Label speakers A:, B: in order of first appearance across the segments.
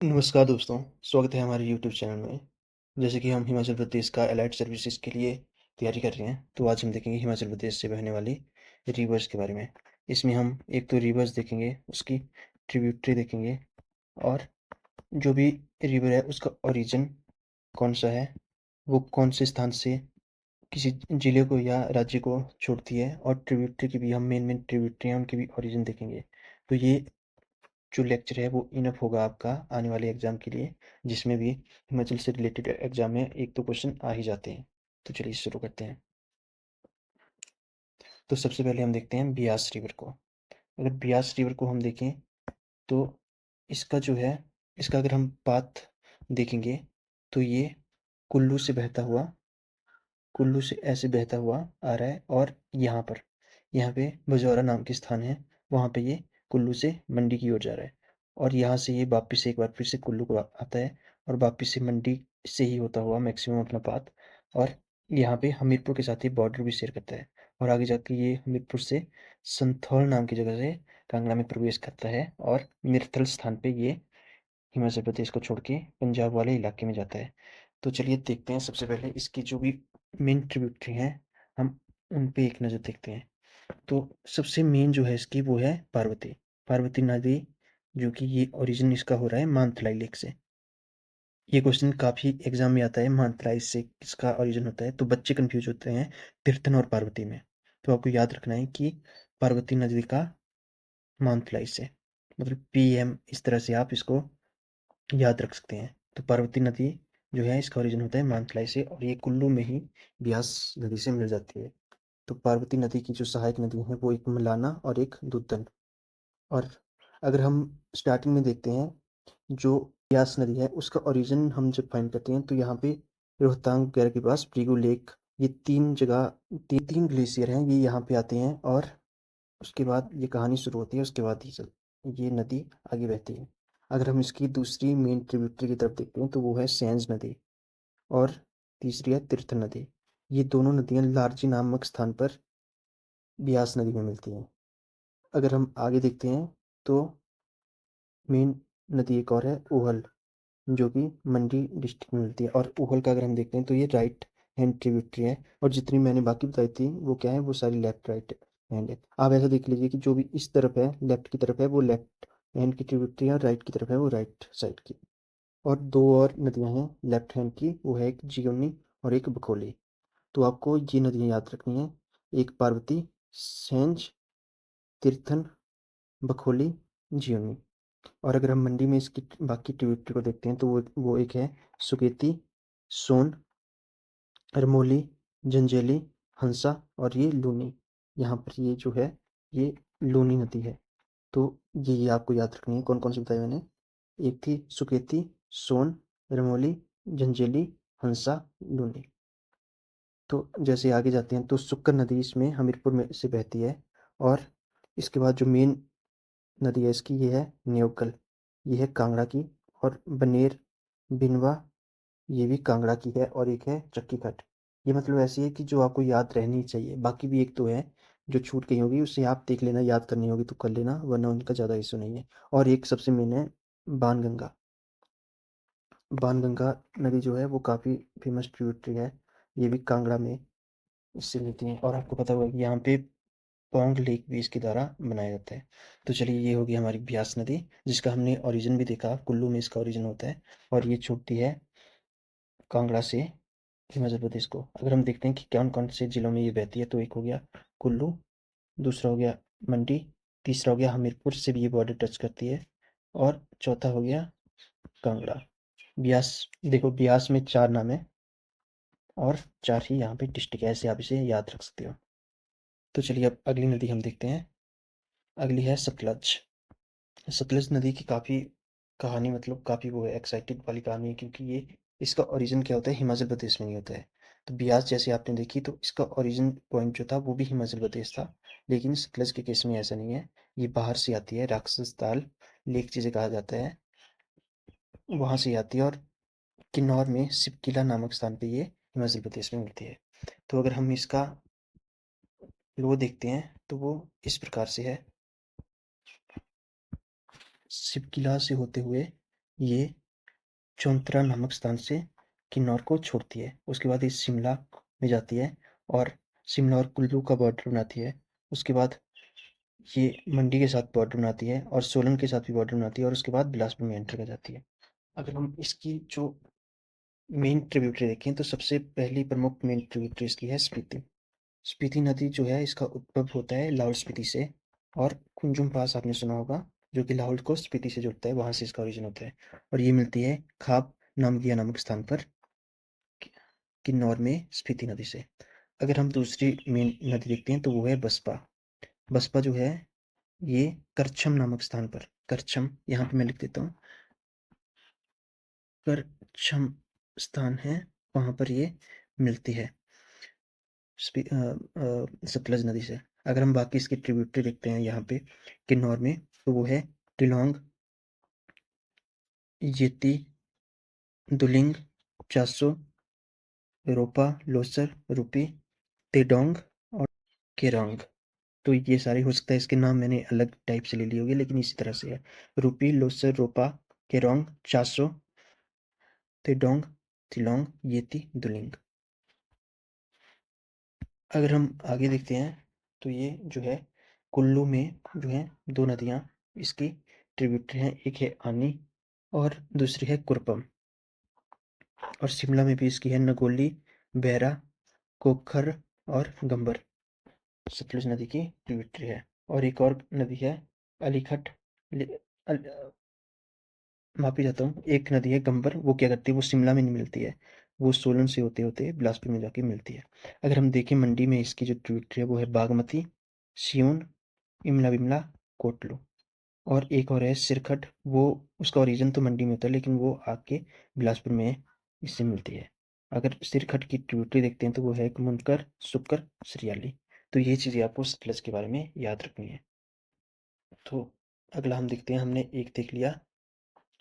A: नमस्कार दोस्तों, स्वागत है हमारे यूट्यूब चैनल में। जैसे कि हम हिमाचल प्रदेश का एलाइड सर्विसेज़ के लिए तैयारी कर रहे हैं, तो आज हम देखेंगे हिमाचल प्रदेश से बहने वाली रिवर्स के बारे में। इसमें हम एक तो रिवर्स देखेंगे, उसकी ट्रिब्यूटरी देखेंगे और जो भी रिवर है उसका ओरिजिन कौन-सा है, वो कौन से स्थान से किसी जिले को या राज्य को छोड़ती है और ट्रिब्यूटरी की भी हम मेन-मेन ट्रिब्यूटरी हैं, उनके भी ओरिजिन देखेंगे। तो ये जो लेक्चर है वो इनफ होगा आपका आने वाले एग्जाम के लिए, जिसमें भी हिमाचल से रिलेटेड एग्जाम में एक तो क्वेश्चन आ ही जाते हैं। तो चलिए शुरू करते हैं। तो सबसे पहले हम देखते हैं ब्यास रिवर को। अगर ब्यास रिवर को हम देखें तो इसका जो है, इसका अगर हम पाथ देखेंगे तो ये कुल्लू से बहता हुआ, कुल्लू से ऐसे बहता हुआ आ रहा है और यहाँ पे बजौरा नाम के स्थान है, वहाँ पे ये कुल्लू से मंडी की ओर जा रहा है और यहाँ से ये वापस एक बार फिर से कुल्लू को आता है और वापस से मंडी से ही होता हुआ मैक्सिमम अपना पाथ और यहाँ पे हमीरपुर के साथ ही बॉर्डर भी शेयर करता है और आगे जाके ये हमीरपुर से संथौल नाम की जगह से कांगड़ा में प्रवेश करता है और मिर्थल स्थान पे ये हिमाचल प्रदेश को छोड़ के पंजाब वाले इलाके में जाता है। तो चलिए देखते हैं, सबसे पहले इसकी जो भी मेन ट्रिब्यूटरी हैं, हम उन पे एक नज़र देखते हैं। तो सबसे मेन जो है इसकी वो है पार्वती। पार्वती नदी, जो कि ये ओरिजिन इसका हो रहा है मानतलाई लेक से। ये क्वेश्चन काफ़ी एग्जाम में आता है, मानतलाई से किसका ओरिजिन होता है, तो बच्चे कंफ्यूज होते हैं तीर्थन और पार्वती में। तो आपको याद रखना है कि पार्वती नदी का मानतलाई से, मतलब PM, इस तरह से आप इसको याद रख सकते हैं। तो पार्वती नदी जो है इसका ओरिजिन होता है मानतलाई से और ये कुल्लू में ही ब्यास नदी से मिल जाती है। तो पार्वती नदी की जो सहायक नदी है वो एक मलाना और एक दुधन। और अगर हम स्टार्टिंग में देखते हैं, जो ब्यास नदी है उसका ओरिजिन हम जब फाइंड करते हैं तो यहाँ पे रोहतांग वगैरह के पास प्रीगू लेक, ये तीन जगह, तीन ग्लेशियर हैं, ये यहाँ पे आते हैं और उसके बाद ये कहानी शुरू होती है। उसके बाद ये नदी आगे बहती है। अगर हम इसकी दूसरी मेन ट्रिब्यूटरी की तरफ देखते हैं तो वो है सैंज नदी और तीसरी है तीर्थ नदी। ये दोनों नदियाँ लारजी नामक स्थान पर ब्यास नदी में मिलती हैं। अगर हम आगे देखते हैं तो मेन नदी एक और है ऊहल, जो कि मंडी डिस्ट्रिक्ट में मिलती है और ऊहल का अगर हम देखते हैं तो ये राइट हैंड ट्रिब्यूटरी है और जितनी मैंने बाकी बताई थी वो क्या है, वो सारी लेफ्ट राइट हैंड है। आप ऐसा देख लीजिए कि जो भी इस तरफ है, लेफ्ट की तरफ है, वो लेफ्ट हैंड की ट्रिब्यूटरी है और राइट की तरफ है वो राइट साइड की। और दो और नदियां हैं लेफ्ट हैंड की, वो है एक जियोनी और एक बखोली। तो आपको ये नदियां याद रखनी है, एक पार्वती, सेंज, तीर्थन, बखोली, जियोनी। और अगर हम मंडी में इसकी बाकी ट्रिब्यूटरी को देखते हैं तो वो एक है सुकेती, सोन, अरमोली, जंजेली, हंसा और ये लूनी। यहाँ पर ये जो है ये लूनी नदी है। तो ये आपको याद रखनी है, कौन कौन सी बताई मैंने। एक थी सुकेती, सोन, रमोली, जंजेली, हंसा, लूनी। तो जैसे आगे जाते हैं तो सुक्कर नदी इसमें हमीरपुर में से बहती है और इसके बाद जो मेन नदी है इसकी ये है न्योकल, ये है कांगड़ा की। और बनेर, बिनवा, ये भी कांगड़ा की है और एक है चक्की खट। ये मतलब ऐसी है कि जो आपको याद रहनी चाहिए, बाकी भी एक तो है जो छूट गई होगी, उसे आप देख लेना, याद करनी होगी तो कर लेना, वरना उनका ज़्यादा इशू नहीं है। और एक सबसे मेन है बाणगंगा। बाणगंगा नदी जो है वो काफ़ी फेमस ट्रिब्यूटरी है, ये भी कांगड़ा में इससे मिलती है और आपको पता होगा कि यहाँ पे पौंग लेक भी इसके द्वारा बनाया जाता है। तो चलिए ये होगी हमारी ब्यास नदी, जिसका हमने ओरिजिन भी देखा, कुल्लू में इसका ओरिजिन होता है और ये छूटती है कांगड़ा से हिमाचल प्रदेश को। अगर हम देखते हैं कि कौन-कौन से जिलों में ये बहती है तो एक हो गया कुल्लू, दूसरा हो गया मंडी, तीसरा हो गया हमीरपुर से भी ये बॉर्डर टच करती है और चौथा हो गया कांगड़ा। ब्यास, देखो ब्यास में 4 नाम है और 4 ही यहाँ पे डिस्ट्रिक्ट है, ऐसे आप इसे याद रख सकते हो। तो चलिए अब अगली नदी हम देखते हैं। अगली है सतलज। सतलज नदी की काफ़ी कहानी, मतलब काफ़ी वो है, एक्साइटेड वाली कहानी है, क्योंकि ये इसका ओरिजिन क्या होता है, हिमाचल प्रदेश में नहीं होता है। तो ब्यास जैसे आपने देखी तो इसका ओरिजिन पॉइंट जो था वो भी हिमाचल प्रदेश था, लेकिन सतलज के केस में ऐसा नहीं है। ये बाहर से आती है, राक्षस ताल लेक जिसे कहा जाता है, वहाँ से आती है और किन्नौर में सिपकिला नामक स्थान पे ये हिमाचल प्रदेश में मिलती है। तो अगर हम इसका लो देखते हैं तो वो इस प्रकार से है, सिपकिला से होते हुए ये चौंतरा नामक स्थान से किन्नौर को छोड़ती है। उसके बाद ये शिमला में जाती है और शिमला और कुल्लू का बॉर्डर बनाती है। उसके बाद ये मंडी के साथ बॉर्डर बनाती है और सोलन के साथ भी बॉर्डर बनाती है और उसके बाद बिलासपुर में एंटर कर जाती है। अगर हम इसकी जो मेन ट्रिब्यूटरी देखें तो सबसे पहली प्रमुख मेन ट्रिब्यूटरी इसकी है स्पीति। स्पीति नदी जो है इसका उद्भव होता है लाहौल स्पीति से और कुंजुम पास आपने सुना होगा जो कि लाहौल को स्पीति से जुड़ता है, वहां से इसका ओरिजिन होता है और ये मिलती है खाप नामगिया नामक स्थान पर किन्नौर में स्पीति नदी से। अगर हम दूसरी मेन नदी देखते हैं तो वो है बसपा। बसपा जो है ये करछम नामक स्थान पर, करछम यहाँ पे मैं लिख देता हूँ, करछम स्थान है, वहां पर ये मिलती है सतलज नदी से। अगर हम बाकी इसकी ट्रिब्यूटरी देखते हैं यहाँ पे किन्नौर में तो वो है टिलोंग, येती, दुलिंग, चासो, रोपा, लोसर, रूपी, तेडोंग और केरोंग। तो ये सारे हो सकता है इसके नाम मैंने अलग टाइप से ले लिए होंगे लेकिन इसी तरह से है। रूपी, लोसर, रोपा, केरोंग, चासो, तेडोंग, तिलोंग, येती, दुलिंग। अगर हम आगे देखते हैं तो ये जो है कुल्लू में जो है दो नदियाँ इसकी ट्रिब्यूटरी हैं, एक है आनी और दूसरी है कुरपम। और शिमला में भी इसकी है नगोली, बैरा, कोखर और गंबर, सतलुज नदी की ट्रिब्यूटरी है। और एक और नदी है अलीखट, अल, माफी चाहता हूँ, एक नदी है गंबर, वो क्या करती है, वो शिमला में नहीं मिलती है, वो सोलन से होते होते बिलासपुर में जाके मिलती है। अगर हम देखें मंडी में इसकी जो ट्रिब्यूटरी है वो है बागमती, सियून, इमला विमला, कोटलू और एक और है सिरखट। वो उसका ओरिजिन तो मंडी में होता है लेकिन वो आके बिलासपुर में इससे मिलती है। अगर सिरखट की ट्रिब्यूटरी देखते हैं तो वो है मुनकर, सुक्कर, सरियाली। तो ये चीज़ें आपको सतलज के बारे में याद रखनी है। तो अगला हम देखते हैं, हमने एक देख लिया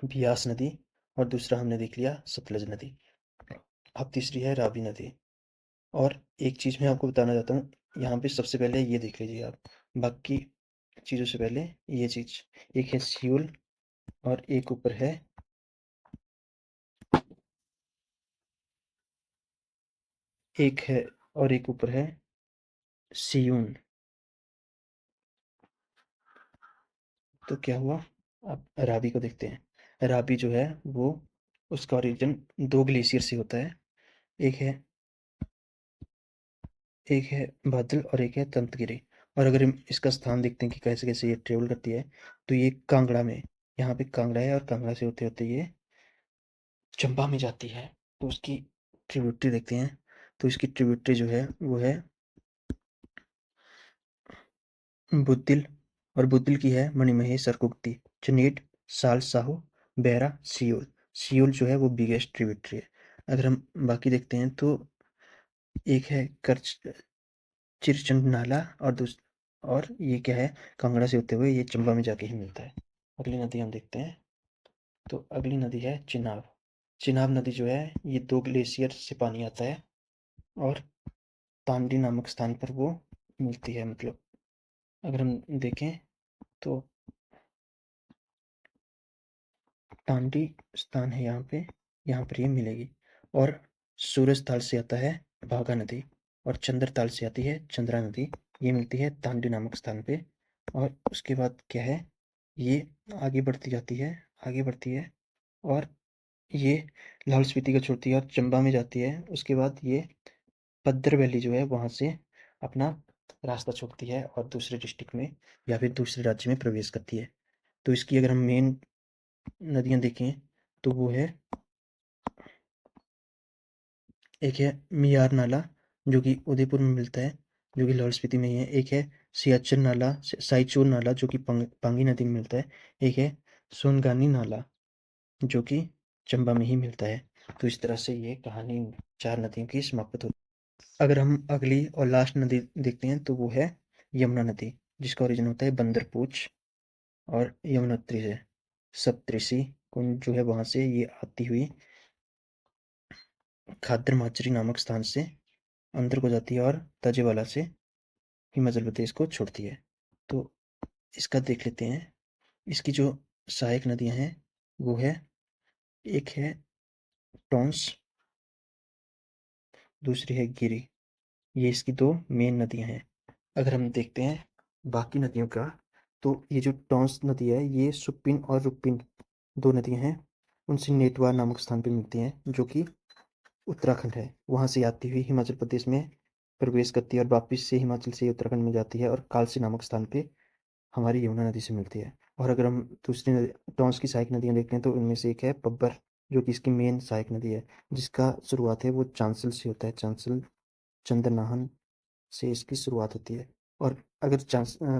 A: बियास नदी और दूसरा हमने देख लिया सतलज नदी। अब तीसरी है रावी नदी। और एक चीज़ मैं आपको बताना चाहता हूँ, यहाँ पे सबसे पहले ये देख लीजिए आप, बाकी चीज़ों से पहले ये चीज़, एक है सियूल और एक ऊपर है, एक है और एक ऊपर है सियून। तो क्या हुआ, अब रावी को देखते हैं। रावी जो है वो, उसका ओरिजिन दो ग्लेशियर से होता है, एक है एक है बादल और एक है तंतगिरी। और अगर हम इसका स्थान देखते हैं कि कैसे कैसे ये ट्रेवल करती है तो ये कांगड़ा में, यहाँ पे कांगड़ा है और कांगड़ा से होते होते ये चंबा में जाती है। तो उसकी ट्रिब्यूटरी देखते हैं। तो इसकी ट्रिब्यूटरी जो है वो है बुद्दिल, और बुद्दिल की है मणिमहेश, सरकुक्ति, चनेट, साल, साहो, बैरा, सियोल। सियोल जो है वो बिगेस्ट ट्रिब्यूटरी है। अगर हम बाकी देखते हैं तो एक है कर्च, चिरचंड नाला और और ये क्या है, कांगड़ा से होते हुए ये चंबा में जाके ही मिलता है। अगली नदी हम देखते हैं। तो अगली नदी है चिनाब। चिनाब नदी जो है ये दो ग्लेशियर से पानी आता है और तांडी नामक स्थान पर वो मिलती है। मतलब अगर हम देखें तो टांडी स्थान है यहाँ पर ये मिलेगी। और सूरज ताल से आता है भागा नदी और चंद्र ताल से आती है चंद्रा नदी, ये मिलती है तांडी नामक स्थान पे। और उसके बाद क्या है, ये आगे बढ़ती जाती है, आगे बढ़ती है और ये लाहौल स्पीति को छोड़ती है और चंबा में जाती है। उसके बाद ये पद्दर वैली जो है वहाँ से अपना रास्ता छोड़ती है और दूसरे डिस्ट्रिक्ट में या फिर दूसरे राज्य में प्रवेश करती है। तो इसकी अगर हम मेन नदियाँ देखें तो वो है, एक है मियार नाला जो कि उदयपुर में मिलता है, जो कि लाहौल स्पीति में ही है। एक है सियाचिन नाला, साइचोर नाला जो कि पांगी नदी में मिलता है। एक है सोनगानी नाला जो कि चंबा में ही मिलता है। तो इस तरह से ये कहानी चार नदियों की समाप्त होती है। अगर हम अगली और लास्ट नदी देखते हैं तो वो है यमुना नदी, जिसका ओरिजिन होता है बंदरपूछ और यमुनोत्री से। सप्तऋषि कुंज जो है वहां से ये आती हुई खादर माचरी नामक स्थान से अंदर को जाती है और तजेवाला से हिमाचल प्रदेश को छोड़ती है। तो इसका देख लेते हैं। इसकी जो सहायक नदियां हैं वो है एक है टॉन्स, दूसरी है गिरी। ये इसकी दो मेन नदियां हैं। अगर हम देखते हैं बाकी नदियों का, तो ये जो टॉन्स नदी है ये सुप्पिन और रुप्पिन दो नदियां हैं, उनसे नेटवा नामक स्थान पे मिलती हैं, जो कि उत्तराखंड है। वहाँ से आती हुई हिमाचल प्रदेश में प्रवेश करती है और वापस से हिमाचल से उत्तराखंड में जाती है और कालसी नामक स्थान पे हमारी यमुना नदी से मिलती है। और अगर हम दूसरी नदी टॉन्स की सहायक नदियाँ देखते हैं, तो इनमें से एक है पब्बर, जो कि इसकी मेन सहायक नदी है, जिसका शुरुआत है वो चांसल से होता है। चांसल चंद्रनाहन से इसकी शुरुआत होती है। और अगर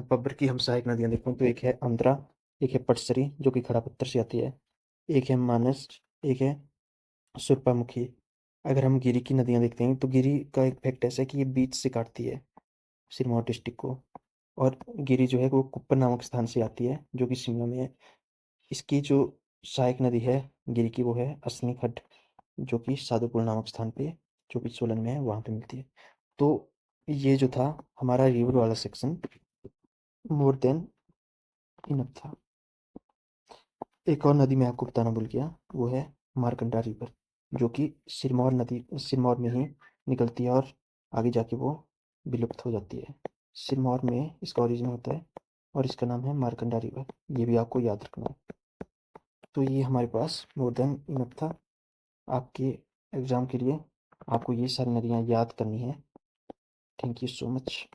A: पब्बर की हम सहायक नदियाँ देखें, तो एक है अंद्रा, एक है पटसरी जो कि खड़ा पत्थर से आती है, एक है मानस, एक है सुरपामुखी। अगर हम गिरी की नदियाँ देखते हैं, तो गिरी का एक फैक्ट ऐसा है कि ये बीच से काटती है सिरमौर डिस्ट्रिक्ट को। और गिरी जो है वो कुप्पन नामक स्थान से आती है, जो कि शिमला में है। इसकी जो सहायक नदी है गिरी की, वो है असनी खड्ड, जो कि साधुपुर नामक स्थान पे, जो कि सोलन में है, वहाँ पे मिलती है। तो ये जो था हमारा रिवर वाला सेक्शन, मोर देन इनफ था। एक और नदी मैं आपको बताना भूल गया, वो है मारकंडा रिवर, जो कि सिरमौर में ही निकलती है और आगे जाके वो विलुप्त हो जाती है। सिरमौर में इसका ओरिजिन होता है और इसका नाम है मारकंडा रिवर, ये भी आपको याद रखना है। तो ये हमारे पास मोर देन इनफ था आपके एग्ज़ाम के लिए। आपको ये सारी नदियाँ याद करनी है। Thank you so much.